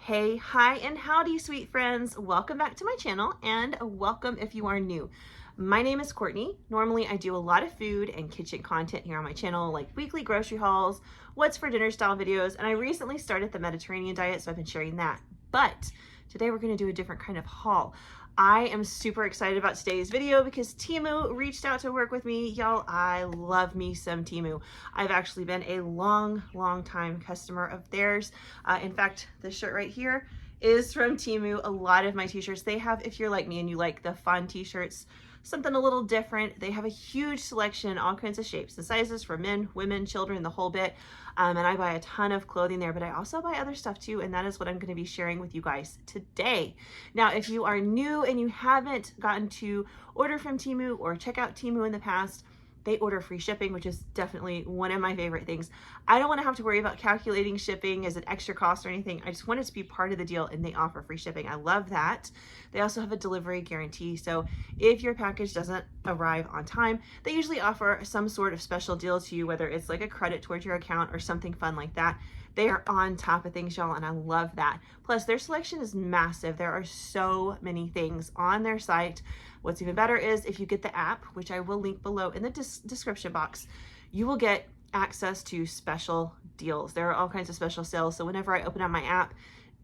Hey, hi, and howdy, sweet friends. Welcome back to my channel, and welcome if you are new. My name is Courtney. Normally, I do a lot of food and kitchen content here on my channel, like weekly grocery hauls, what's for dinner style videos, and I recently started the Mediterranean diet, so I've been sharing that. But today we're going to do a different kind of haul. I am super excited about today's video because Temu reached out to work with me. Y'all, I love me some Temu. I've actually been a long time customer of theirs. In fact, this shirt right here is from Temu. A lot of my t-shirts they have, if you're like me and you like the fun t-shirts, something a little different, they have a huge selection, all kinds of shapes and sizes for men, women, children, the whole bit. And I buy a ton of clothing there, but I also buy other stuff too, and that is what I'm going to be sharing with you guys today. Now, if you are new and you haven't gotten to order from Temu or check out Temu in the past, they order free shipping, which is definitely one of my favorite things. I don't want to have to worry about calculating shipping as an extra cost or anything. I just want it to be part of the deal, and they offer free shipping. I love that. They also have a delivery guarantee. So if your package doesn't arrive on time, they usually offer some sort of special deal to you, whether it's like a credit towards your account or something fun like that. They are on top of things, y'all, and I love that. Plus, their selection is massive. There are so many things on their site. What's even better is if you get the app, which I will link below in the description box, you will get access to special deals. There are all kinds of special sales. So whenever I open up my app,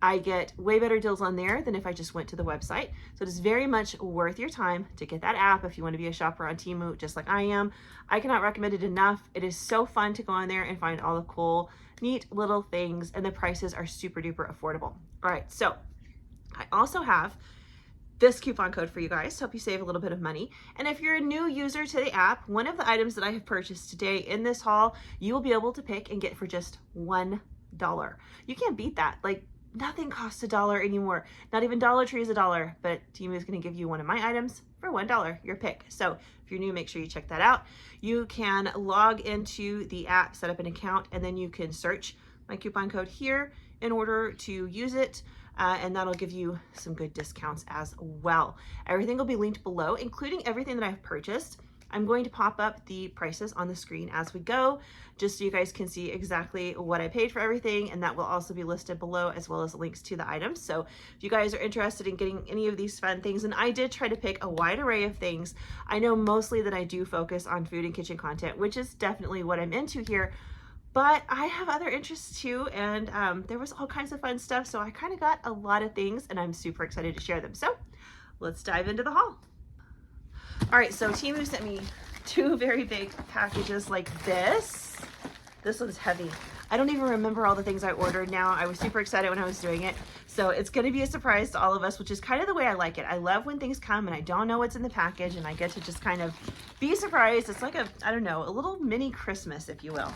I get way better deals on there than if I just went to the website. So it is very much worth your time to get that app if you want to be a shopper on Temu, just like I am. I cannot recommend it enough. It is so fun to go on there and find all the cool, neat little things, and the prices are super duper affordable. All right, so I also have this coupon code for you guys to help you save a little bit of money. And if you're a new user to the app, one of the items that I have purchased today in this haul, you will be able to pick and get for just $1. You can't beat that. Like, nothing costs $1 anymore. Not even Dollar Tree is $1, but Temu is going to give you one of my items for $1, your pick. So if you're new, make sure you check that out. You can log into the app, set up an account, and then you can search my coupon code here in order to use it. And that'll give you some good discounts as well. Everything will be linked below, including everything that I've purchased. I'm going to pop up the prices on the screen as we go, just so you guys can see exactly what I paid for everything, and that will also be listed below, as well as links to the items. So if you guys are interested in getting any of these fun things, and I did try to pick a wide array of things. I know mostly that I do focus on food and kitchen content, which is definitely what I'm into here, but I have other interests too, and there was all kinds of fun stuff, so I kind of got a lot of things, and I'm super excited to share them. So let's dive into the haul. All right, so Temu sent me two very big packages like this. This one's heavy. I don't even remember all the things I ordered now. I was super excited when I was doing it. So it's gonna be a surprise to all of us, which is kind of the way I like it. I love when things come and I don't know what's in the package, and I get to just kind of be surprised. It's like a, I don't know, a little mini Christmas, if you will.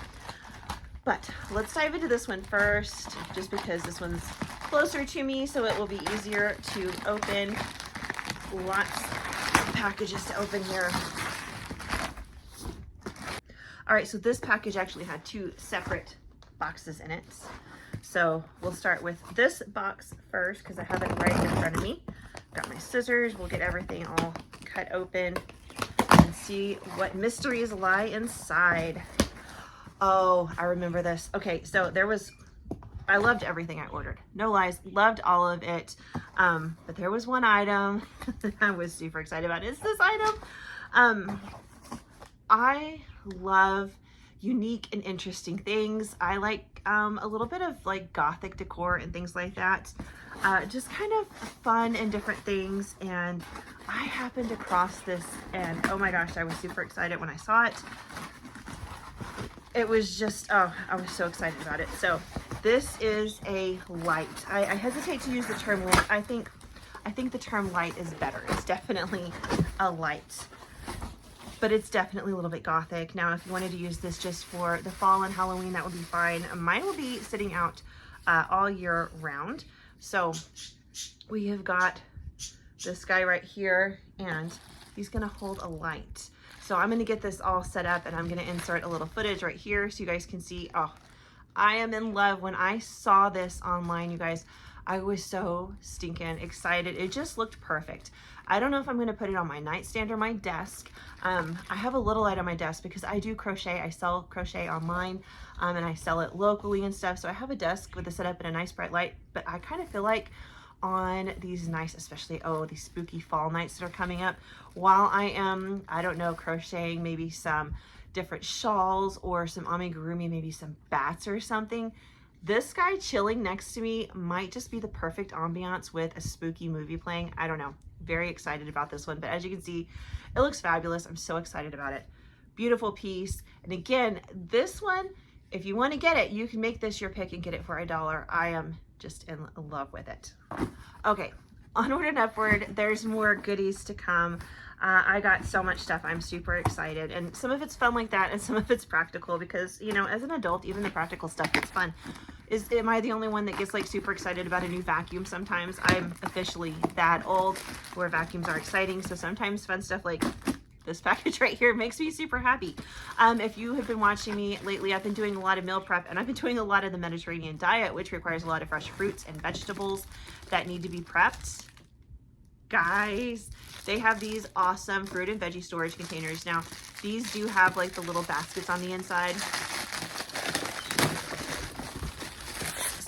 But let's dive into this one first, just because this one's closer to me, so it will be easier to open. Lots of packages to open here. All right, so this package actually had two separate boxes in it. So we'll start with this box first, because I have it right in front of me. Got my scissors. We'll get everything all cut open and see what mysteries lie inside. Oh, I remember this. Okay, so I loved everything I ordered. No lies, loved all of it. But there was one item that I was super excited about. It's this item. I love unique and interesting things. I like a little bit of like Gothic decor and things like that. Just kind of fun and different things. And I happened across this, and oh my gosh, I was super excited when I saw it. It was just, oh, I was so excited about it. So this is a light. I hesitate to use the term light. I think the term light is better. It's definitely a light, but it's definitely a little bit Gothic. Now, if you wanted to use this just for the fall and Halloween, that would be fine. Mine will be sitting out all year round. So we have got this guy right here, and he's gonna hold a light. So I'm gonna get this all set up, and I'm gonna insert a little footage right here so you guys can see. Oh, I am in love. When I saw this online, you guys, I was so stinking excited. It just looked perfect. I don't know if I'm going to put it on my nightstand or my desk. I have a little light on my desk because I do crochet. I sell crochet online, and I sell it locally and stuff. So I have a desk with a setup and a nice bright light, but I kind of feel like on these nice, especially, oh, these spooky fall nights that are coming up, while I am, I don't know, crocheting maybe some different shawls or some amigurumi, maybe some bats or something, this guy chilling next to me might just be the perfect ambiance with a spooky movie playing. I don't know. Very excited about this one, but as you can see, it looks fabulous. I'm so excited about it. Beautiful piece. And again, this one, if you want to get it, you can make this your pick and get it for $1. I am just in love with it. Okay, onward and upward. There's more goodies to come. I got so much stuff. I'm super excited, and some of it's fun like that, and some of it's practical because, you know, as an adult, even the practical stuff gets fun. Am I the only one that gets like super excited about a new vacuum? Sometimes I'm officially that old where vacuums are exciting. So sometimes fun stuff like this package right here makes me super happy. If you have been watching me lately, I've been doing a lot of meal prep, and I've been doing a lot of the Mediterranean diet, which requires a lot of fresh fruits and vegetables that need to be prepped. Guys, they have these awesome fruit and veggie storage containers. Now, these do have like the little baskets on the inside.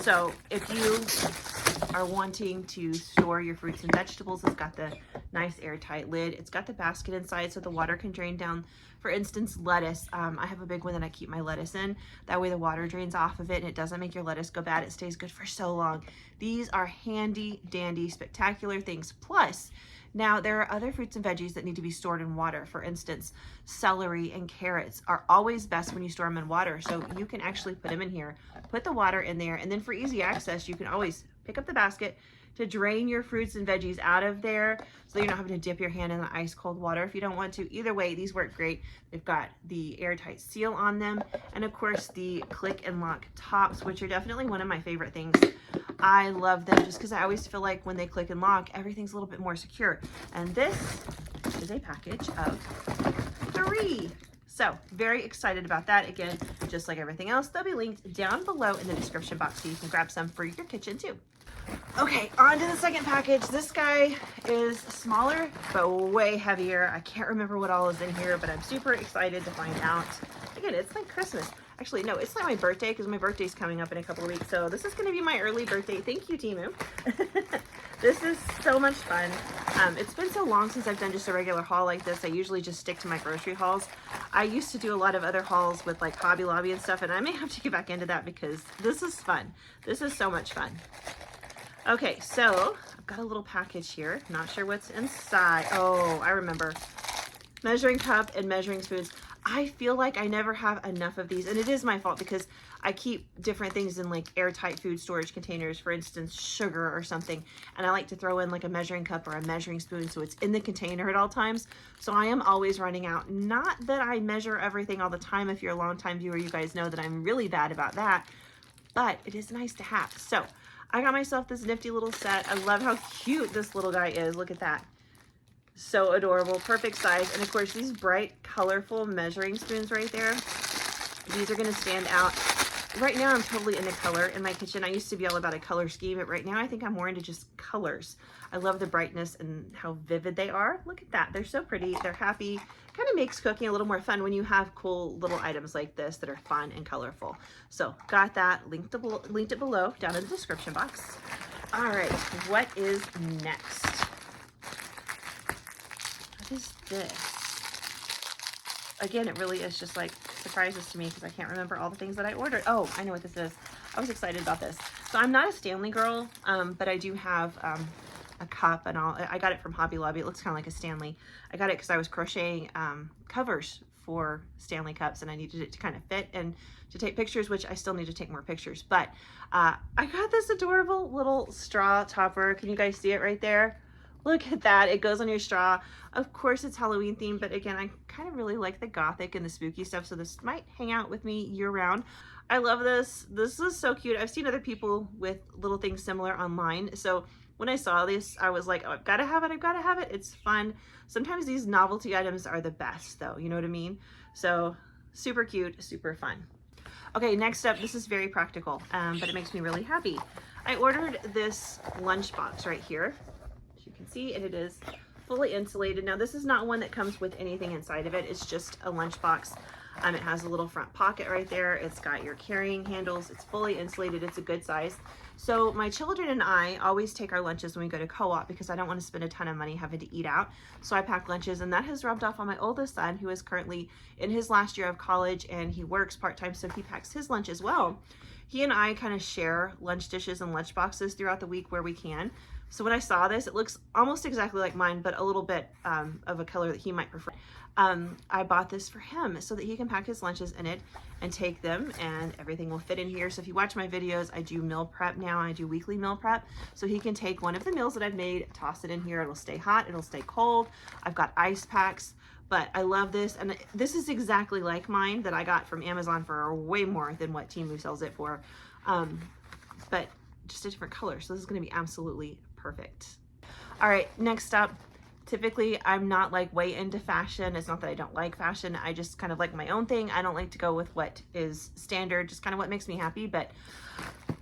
So if you are wanting to store your fruits and vegetables, it's got the nice airtight lid. It's got the basket inside so the water can drain down. For instance, lettuce. I have a big one that I keep my lettuce in. That way the water drains off of it and it doesn't make your lettuce go bad. It stays good for so long. These are handy dandy, spectacular things. Plus, now there are other fruits and veggies that need to be stored in water. For instance, celery and carrots are always best when you store them in water. So you can actually put them in here, put the water in there, and then for easy access, you can always pick up the basket to drain your fruits and veggies out of there so you're not having to dip your hand in the ice cold water if you don't want to. Either way, these work great. They've got the airtight seal on them, and of course the click and lock tops, which are definitely one of my favorite things. I love them just because I always feel like when they click and lock, everything's a little bit more secure. And this is a package of 3. So very excited about that. Again, just like everything else, they'll be linked down below in the description box so you can grab some for your kitchen too. Okay, on to the second package. This guy is smaller, but way heavier. I can't remember what all is in here, but I'm super excited to find out. Again, it's like Christmas. Actually, no, it's like my birthday because my birthday's coming up in a couple of weeks. So this is going to be my early birthday. Thank you, Temu. This is so much fun. It's been so long since I've done just a regular haul like this. I usually just stick to my grocery hauls. I used to do a lot of other hauls with like Hobby Lobby and stuff, and I may have to get back into that because this is fun. This is so much fun. Okay, so I've got a little package here. Not sure what's inside. Oh, I remember. Measuring cup and measuring spoons. I feel like I never have enough of these, and it is my fault because I keep different things in like airtight food storage containers, for instance, sugar or something, and I like to throw in like a measuring cup or a measuring spoon so it's in the container at all times. So I am always running out. Not that I measure everything all the time. If you're a longtime viewer, you guys know that I'm really bad about that, but it is nice to have. So I got myself this nifty little set. I love how cute this little guy is. Look at that. So adorable, perfect size. And of course, these bright, colorful measuring spoons right there, these are gonna stand out. Right now, I'm totally into color in my kitchen. I used to be all about a color scheme, but right now I think I'm more into just colors. I love the brightness and how vivid they are. Look at that, they're so pretty, they're happy. Kind of makes cooking a little more fun when you have cool little items like this that are fun and colorful. So got that, linked it below down in the description box. All right, what is next? What is this? Again, it really is just like surprises to me because I can't remember all the things that I ordered. Oh, I know what this is. I was excited about this. So I'm not a Stanley girl, but I do have a cup and all. I got it from Hobby Lobby. It looks kind of like a Stanley. I got it because I was crocheting covers for Stanley cups and I needed it to kind of fit and to take pictures, which I still need to take more pictures. But I got this adorable little straw topper. Can you guys see it right there? Look at that, it goes on your straw. Of course it's Halloween themed, but again, I kind of really like the Gothic and the spooky stuff, so this might hang out with me year round. I love this. This is so cute. I've seen other people with little things similar online, so when I saw this, I was like, oh, I've gotta have it, I've gotta have it. It's fun. Sometimes these novelty items are the best though, you know what I mean? So super cute, super fun. Okay, next up, this is very practical, but it makes me really happy. I ordered this lunchbox right here, as you can see, and it is fully insulated. Now, this is not one that comes with anything inside of it. It's just a lunchbox. It has a little front pocket right there. It's got your carrying handles. It's fully insulated. It's a good size. So my children and I always take our lunches when we go to co-op because I don't want to spend a ton of money having to eat out. So I pack lunches, and that has rubbed off on my oldest son, who is currently in his last year of college, and he works part-time, so he packs his lunch as well. He and I kind of share lunch dishes and lunch boxes throughout the week where we can. So when I saw this, it looks almost exactly like mine, but a little bit of a color that he might prefer. I bought this for him so that he can pack his lunches in it and take them, and everything will fit in here. So if you watch my videos, I do meal prep now. I do weekly meal prep. So he can take one of the meals that I've made, toss it in here. It'll stay hot. It'll stay cold. I've got ice packs, but I love this. And this is exactly like mine that I got from Amazon for way more than what Temu sells it for. But just a different color. So this is going to be absolutely perfect. All right, next up, typically I'm not like way into fashion. It's not that I don't like fashion. I just kind of like my own thing. I don't like to go with what is standard, just kind of what makes me happy. But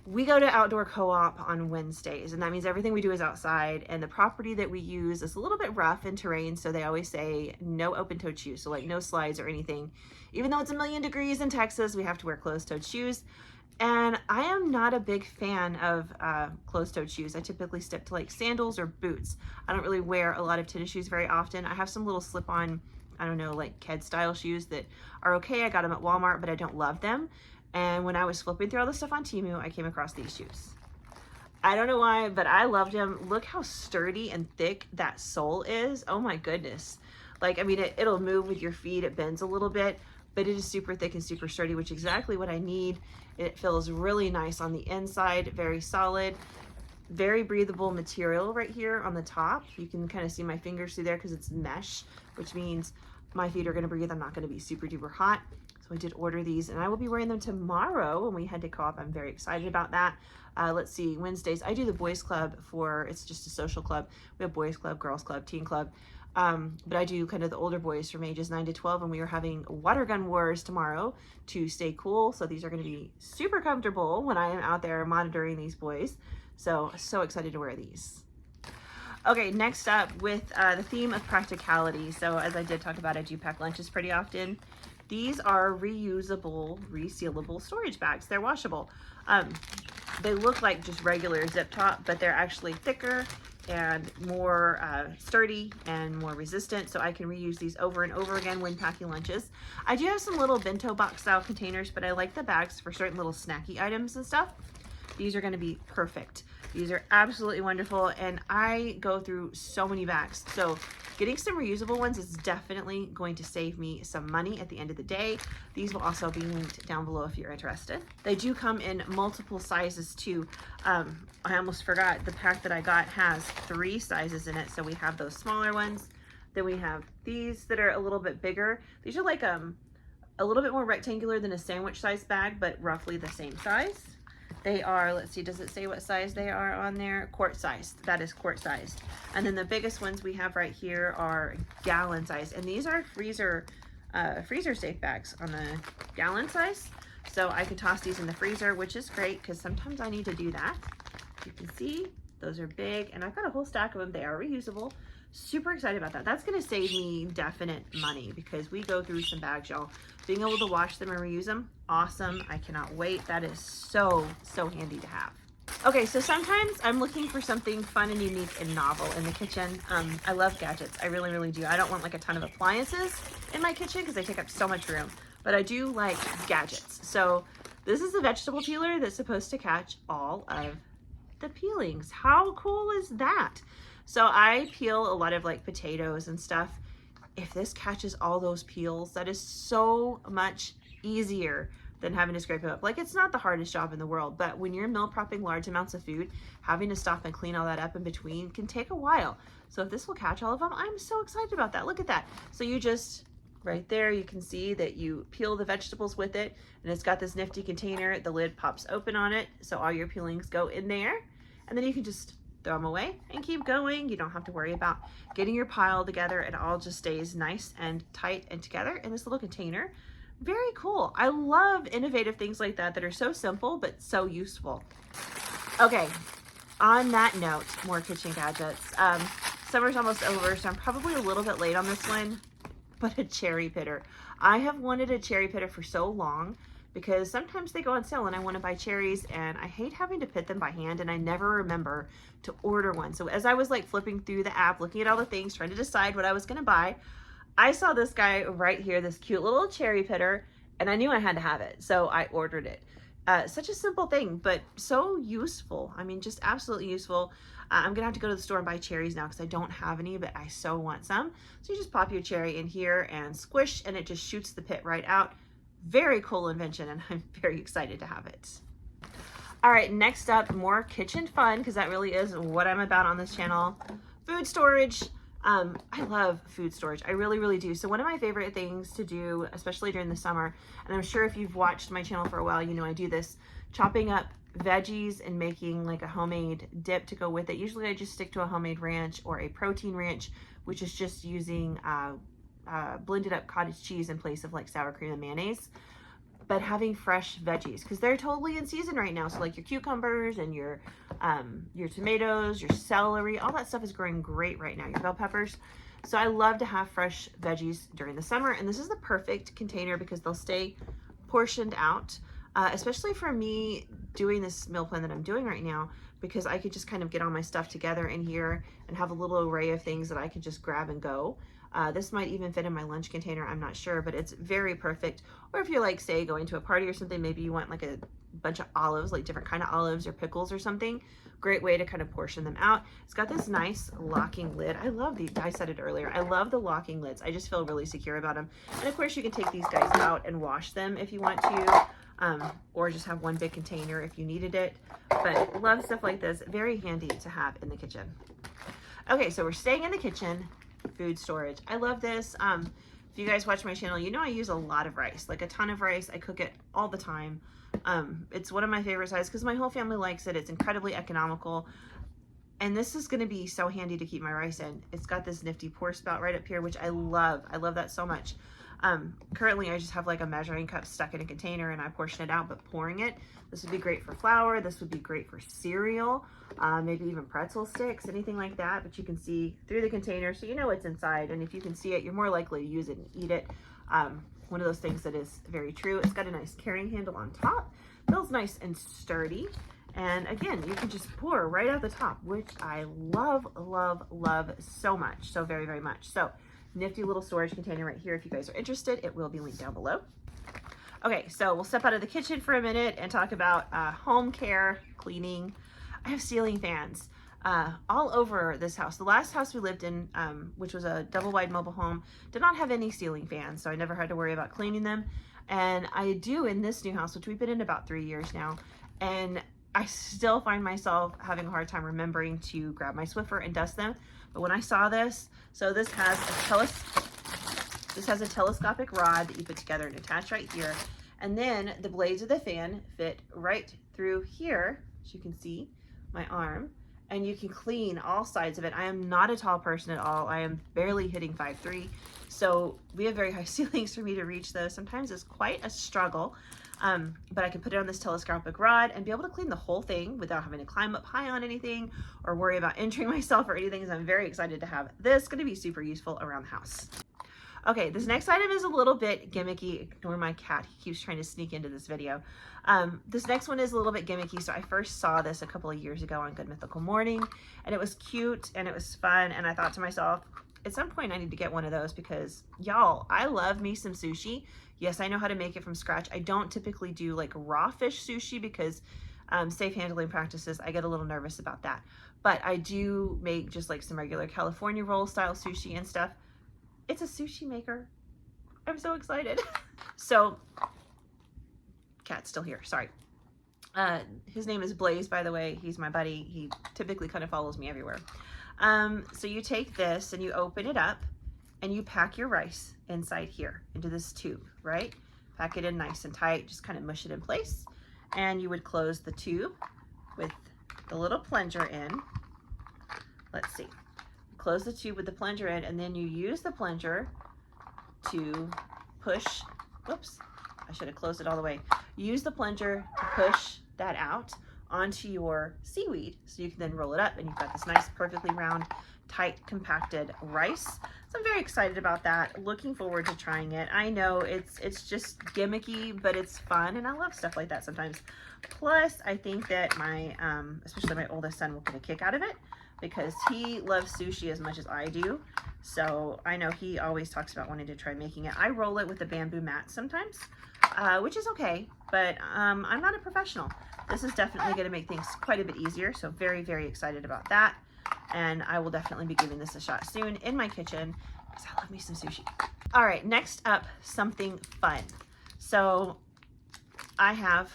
we go to outdoor co-op on Wednesdays, and that means everything we do is outside, and the property that we use is a little bit rough in terrain. So they always say no open-toed shoes. So like no slides or anything. Even though it's a million degrees in Texas, we have to wear closed-toed shoes. And I am not a big fan of closed-toed shoes. I typically stick to like sandals or boots. I don't really wear a lot of tennis shoes very often. I have some little slip-on, I don't know, like kid-style shoes that are okay. I got them at Walmart, but I don't love them. And when I was flipping through all the stuff on Temu, I came across these shoes. I don't know why, but I loved them. Look how sturdy and thick that sole is. Oh my goodness. Like, I mean, it'll move with your feet. It bends a little bit, but it is super thick and super sturdy, which is exactly what I need. It feels really nice on the inside, very solid, very breathable material right here on the top. You can kind of see my fingers through there because it's mesh, which means my feet are going to breathe. I'm not going to be super duper hot. So I did order these, and I will be wearing them tomorrow when we head to co-op. I'm very excited about that. Let's see, Wednesdays, I do the boys club it's just a social club. We have boys club, girls club, teen club. But I do kind of the older boys from ages 9 to 12, and we are having water gun wars tomorrow to stay cool. So these are going to be super comfortable when I am out there monitoring these boys. So excited to wear these. Okay, next up with the theme of practicality. So as I did talk about, I do pack lunches pretty often. These are reusable, resealable storage bags. They're washable. They look like just regular zip top, but they're actually thicker and more sturdy and more resistant, so I can reuse these over and over again when packing lunches. I do have some little bento box style containers, but I like the bags for certain little snacky items and stuff. These are going to be perfect. These are absolutely wonderful, and I go through so many bags, so getting some reusable ones is definitely going to save me some money at the end of the day. These will also be linked down below if you're interested. They do come in multiple sizes too. I almost forgot, the pack that I got has 3 sizes in it. So we have those smaller ones, then we have these that are a little bit bigger. These are like a little bit more rectangular than a sandwich size bag, but roughly the same size. They are, let's see, does it say what size they are on there? Quart sized. That is quart sized. And then the biggest ones we have right here are gallon size. And these are freezer safe bags on the gallon size. So I could toss these in the freezer, which is great because sometimes I need to do that. You can see those are big, and I've got a whole stack of them. They are reusable. Super excited about that. That's going to save me definite money because we go through some bags, y'all. Being able to wash them and reuse them, awesome. I cannot wait. That is so handy to have. Okay, so sometimes I'm looking for something fun and unique and novel in the kitchen. I love gadgets. I really do. I don't want like a ton of appliances in my kitchen because they take up so much room, but I do like gadgets. So this is a vegetable peeler that's supposed to catch all of the peelings. How cool is that? So I peel a lot of like potatoes and stuff. If this catches all those peels, that is so much easier than having to scrape it up. Like, it's not the hardest job in the world, but when you're meal prepping large amounts of food, having to stop and clean all that up in between can take a while. So if this will catch all of them, I'm so excited about that. Look at that. So you just, right there, you can see that you peel the vegetables with it, and it's got this nifty container. The lid pops open on it, so all your peelings go in there, and then you can just throw them away and keep going. You don't have to worry about getting your pile together. It all just stays nice and tight and together in this little container. Very cool. I love innovative things like that that are so simple but so useful. Okay, on that note, more kitchen gadgets. Summer's almost over, so I'm probably a little bit late on this one, but a cherry pitter. I have wanted a cherry pitter for so long because sometimes they go on sale and I want to buy cherries, and I hate having to pit them by hand, and I never remember to order one. So as I was like flipping through the app, looking at all the things, trying to decide what I was going to buy, I saw this guy right here, this cute little cherry pitter, and I knew I had to have it, so I ordered it. Such a simple thing, but so useful. I mean, just absolutely useful. I'm gonna have to go to the store and buy cherries now because I don't have any, but I so want some. So you just pop your cherry in here and squish, and it just shoots the pit right out. Very cool invention, and I'm very excited to have it. All right, next up, more kitchen fun, because that really is what I'm about on this channel. Food storage. I love food storage. I really, really do. So one of my favorite things to do, especially during the summer, and I'm sure if you've watched my channel for a while, you know I do this, chopping up veggies and making like a homemade dip to go with it. Usually I just stick to a homemade ranch or a protein ranch, which is just using blended up cottage cheese in place of like sour cream and mayonnaise. But having fresh veggies, because they're totally in season right now. So like your cucumbers and your tomatoes, your celery, all that stuff is growing great right now, your bell peppers. So I love to have fresh veggies during the summer, and this is the perfect container because they'll stay portioned out, especially for me doing this meal plan that I'm doing right now, because I could just kind of get all my stuff together in here and have a little array of things that I could just grab and go. This might even fit in my lunch container, I'm not sure, but it's very perfect. Or if you're like, say, going to a party or something, maybe you want like a bunch of olives, like different kind of olives or pickles or something. Great way to kind of portion them out. It's got this nice locking lid. I love these, I said it earlier, I love the locking lids. I just feel really secure about them. And of course you can take these guys out and wash them if you want to, or just have one big container if you needed it. But love stuff like this, very handy to have in the kitchen. Okay, so we're staying in the kitchen. Food storage. I love this. If you guys watch my channel, you know I use a lot of rice, like a ton of rice. I cook it all the time. It's one of my favorite sizes because my whole family likes it. It's incredibly economical. And this is going to be so handy to keep my rice in. It's got this nifty pour spout right up here, which I love. I love that so much. Currently I just have like a measuring cup stuck in a container and I portion it out, but pouring it, this would be great for flour. This would be great for cereal, maybe even pretzel sticks, anything like that. But you can see through the container, so you know what's inside. And if you can see it, you're more likely to use it and eat it. One of those things that is very true. It's got a nice carrying handle on top. Feels nice and sturdy. And again, you can just pour right out the top, which I love, love, love so much. So very, very much. So nifty little storage container right here. If you guys are interested, it will be linked down below. Okay, so we'll step out of the kitchen for a minute and talk about home care, cleaning. I have ceiling fans all over this house. The last house we lived in, which was a double wide mobile home, did not have any ceiling fans, so I never had to worry about cleaning them. And I do in this new house, which we've been in about 3 years now, and I still find myself having a hard time remembering to grab my Swiffer and dust them. But when I saw this, so this has a telescopic rod that you put together and attach right here. And then the blades of the fan fit right through here, as you can see, my arm, and you can clean all sides of it. I am not a tall person at all. I am barely hitting 5'3", so we have very high ceilings for me to reach those. Sometimes it's quite a struggle, but I can put it on this telescopic rod and be able to clean the whole thing without having to climb up high on anything or worry about injuring myself or anything. So I'm very excited to have this. It's going to be super useful around the house. Okay, this next item is a little bit gimmicky. Ignore my cat, he keeps trying to sneak into this video. This next one is a little bit gimmicky. So I first saw this a couple of years ago on Good Mythical Morning, and it was cute and it was fun, and I thought to myself, at some point I need to get one of those because y'all, I love me some sushi. Yes, I know how to make it from scratch. I don't typically do like raw fish sushi because safe handling practices, I get a little nervous about that. But I do make just like some regular California roll style sushi and stuff. It's a sushi maker. I'm so excited. So, cat's still here, sorry. His name is Blaze, by the way. He's my buddy. He typically kind of follows me everywhere. So you take this and you open it up and you pack your rice inside here into this tube, right? Pack it in nice and tight, just kind of mush it in place. And you would close the tube with the little plunger in. Let's see. Close the tube with the plunger in, and then you use the plunger to push, whoops, I should have closed it all the way. Use the plunger to push that out onto your seaweed so you can then roll it up and you've got this nice perfectly round, tight, compacted rice. So I'm very excited about that. Looking forward to trying it. I know it's just gimmicky, but it's fun and I love stuff like that sometimes. Plus, I think that my, especially my oldest son will get a kick out of it because he loves sushi as much as I do. So I know he always talks about wanting to try making it. I roll it with a bamboo mat sometimes, which is okay, but I'm not a professional. This is definitely going to make things quite a bit easier. So very, very excited about that. And I will definitely be giving this a shot soon in my kitchen because I love me some sushi. All right, next up, something fun. So I have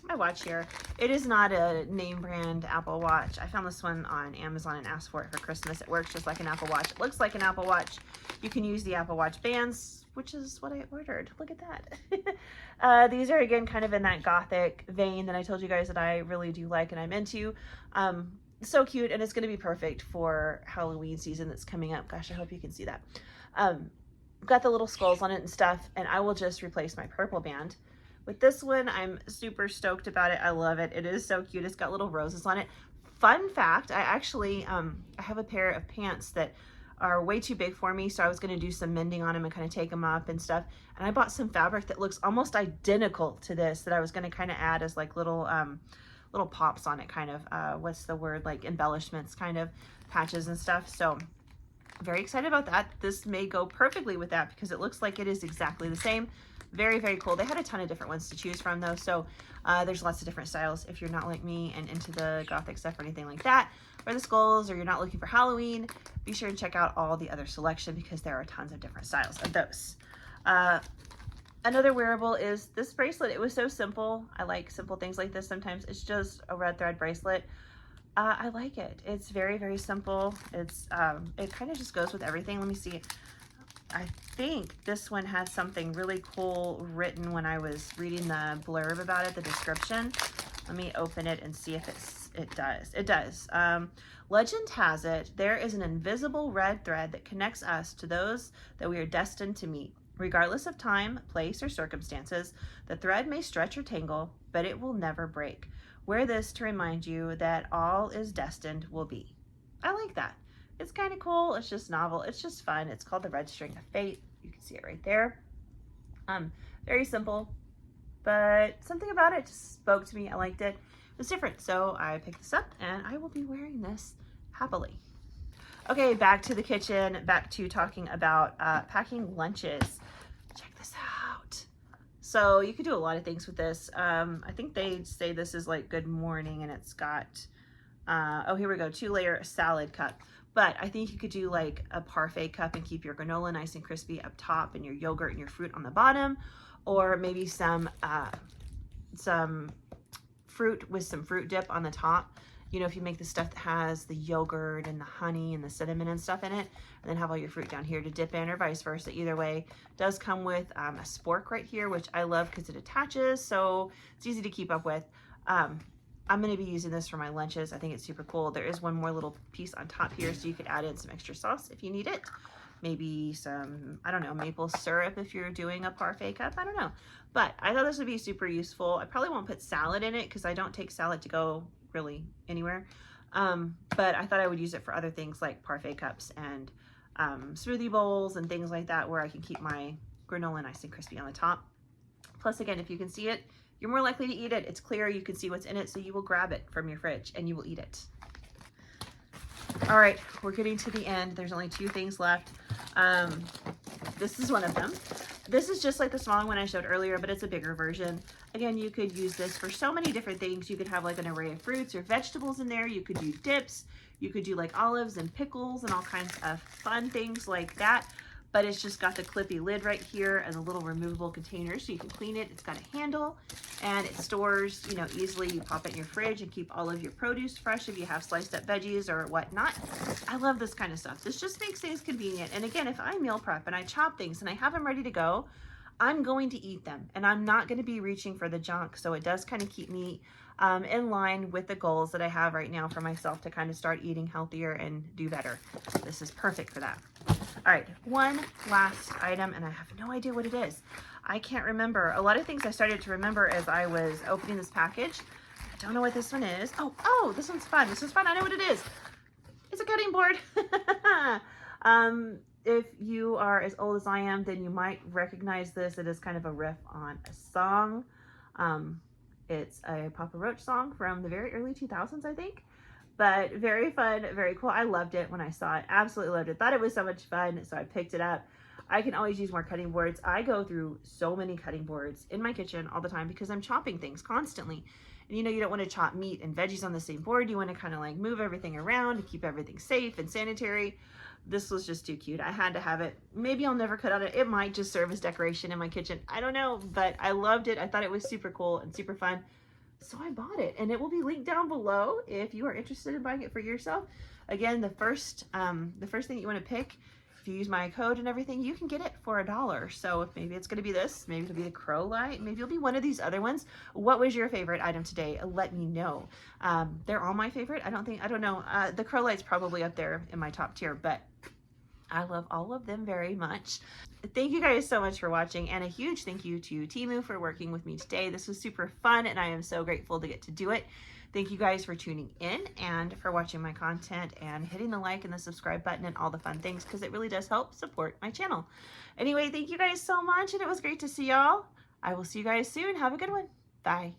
my watch here. It is not a name brand Apple Watch. I found this one on Amazon and asked for it for Christmas. It works just like an Apple Watch. It looks like an Apple Watch. You can use the Apple Watch bands, which is what I ordered. Look at that. These are, again, kind of in that Gothic vein that I told you guys that I really do like and I'm into. So cute, and it's going to be perfect for Halloween season that's coming up. Gosh, I hope you can see that. Got the little skulls on it and stuff, and I will just replace my purple band with this one. I'm super stoked about it. I love it. It is so cute. It's got little roses on it. Fun fact, I actually I have a pair of pants that are way too big for me, so I was going to do some mending on them and kind of take them up and stuff, and I bought some fabric that looks almost identical to this that I was going to kind of add as like little little pops on it, kind of what's the word, like embellishments, kind of patches and stuff. So very excited about that. This may go perfectly with that because it looks like it is exactly the same. Very, very cool. They had a ton of different ones to choose from though, so there's lots of different styles if you're not like me and into the Gothic stuff or anything like that, or the skulls, or you're not looking for Halloween. Be sure to check out all the other selection because there are tons of different styles of those. Another wearable is this bracelet. It was so simple. I like simple things like this sometimes. It's just a red thread bracelet. I like it. It's very, very simple. It's it kind of just goes with everything. Let me see. I think this one had something really cool written when I was reading the blurb about it, the description. Let me open it and see if it does. It does. Legend has it, there is an invisible red thread that connects us to those that we are destined to meet. Regardless of time, place, or circumstances, the thread may stretch or tangle, but it will never break. Wear this to remind you that all is destined will be. I like that. It's kind of cool. It's just novel. It's just fun. It's called the Red String of Fate. You can see it right there. Very simple, but something about it just spoke to me. I liked it. It was different, so I picked this up and I will be wearing this happily. Okay, back to the kitchen, back to talking about packing lunches. Check this out. So you could do a lot of things with this. I think they say this is like good morning, and it's got, oh, here we go, 2-layer salad cup. But I think you could do like a parfait cup and keep your granola nice and crispy up top and your yogurt and your fruit on the bottom, or maybe some fruit with some fruit dip on the top. You know, if you make the stuff that has the yogurt and the honey and the cinnamon and stuff in it, and then have all your fruit down here to dip in, or vice versa. Either way, does come with a spork right here, which I love because it attaches, so it's easy to keep up with. I'm going to be using this for my lunches. I think it's super cool. There is one more little piece on top here, so you could add in some extra sauce if you need it. Maybe some, I don't know, maple syrup if you're doing a parfait cup. I don't know. But I thought this would be super useful. I probably won't put salad in it because I don't take salad to go really anywhere. But I thought I would use it for other things like parfait cups and smoothie bowls and things like that, where I can keep my granola nice and crispy on the top. Plus, again, if you can see it, you're more likely to eat it. It's clear, you can see what's in it, so you will grab it from your fridge and you will eat it. All right, we're getting to the end. There's only 2 things left. This is one of them. This is just like the small one I showed earlier, but it's a bigger version. Again, you could use this for so many different things. You could have like an array of fruits or vegetables in there. You could do dips. You could do like olives and pickles and all kinds of fun things like that. But it's just got the clippy lid right here and the little removable container so you can clean it. It's got a handle and it stores, you know, easily. You pop it in your fridge and keep all of your produce fresh if you have sliced up veggies or whatnot. I love this kind of stuff. This just makes things convenient. And again, if I meal prep and I chop things and I have them ready to go, I'm going to eat them and I'm not going to be reaching for the junk. So it does kind of keep me in line with the goals that I have right now for myself to kind of start eating healthier and do better. This is perfect for that. All right, one last item, and I have no idea what it is. I can't remember. A lot of things I started to remember as I was opening this package. I don't know what this one is. Oh, this one's fun. This is fun. I know what it is. It's a cutting board. If you are as old as I am, then you might recognize this. It is kind of a riff on a song. It's a Papa Roach song from the very early 2000s, I think. But very fun, very cool. I loved it when I saw it. Absolutely loved it. Thought it was so much fun, so I picked it up. I can always use more cutting boards. I go through so many cutting boards in my kitchen all the time because I'm chopping things constantly. And you know, you don't want to chop meat and veggies on the same board. You want to kind of like move everything around to keep everything safe and sanitary. This was just too cute. I had to have it. Maybe I'll never cut out it. It might just serve as decoration in my kitchen. I don't know, but I loved it. I thought it was super cool and super fun. So I bought it, and it will be linked down below if you are interested in buying it for yourself. Again, the first thing you want to pick, if you use my code and everything, you can get it for $1. So if maybe it's going to be this, maybe it'll be the Crow Light, maybe it'll be one of these other ones. What was your favorite item today? Let me know. They're all my favorite. I don't know. The Crow Light's probably up there in my top tier, but I love all of them very much. Thank you guys so much for watching, and a huge thank you to Temu for working with me today. This was super fun, and I am so grateful to get to do it. Thank you guys for tuning in and for watching my content and hitting the like and the subscribe button and all the fun things, because it really does help support my channel. Anyway, thank you guys so much, and it was great to see y'all. I will see you guys soon. Have a good one. Bye.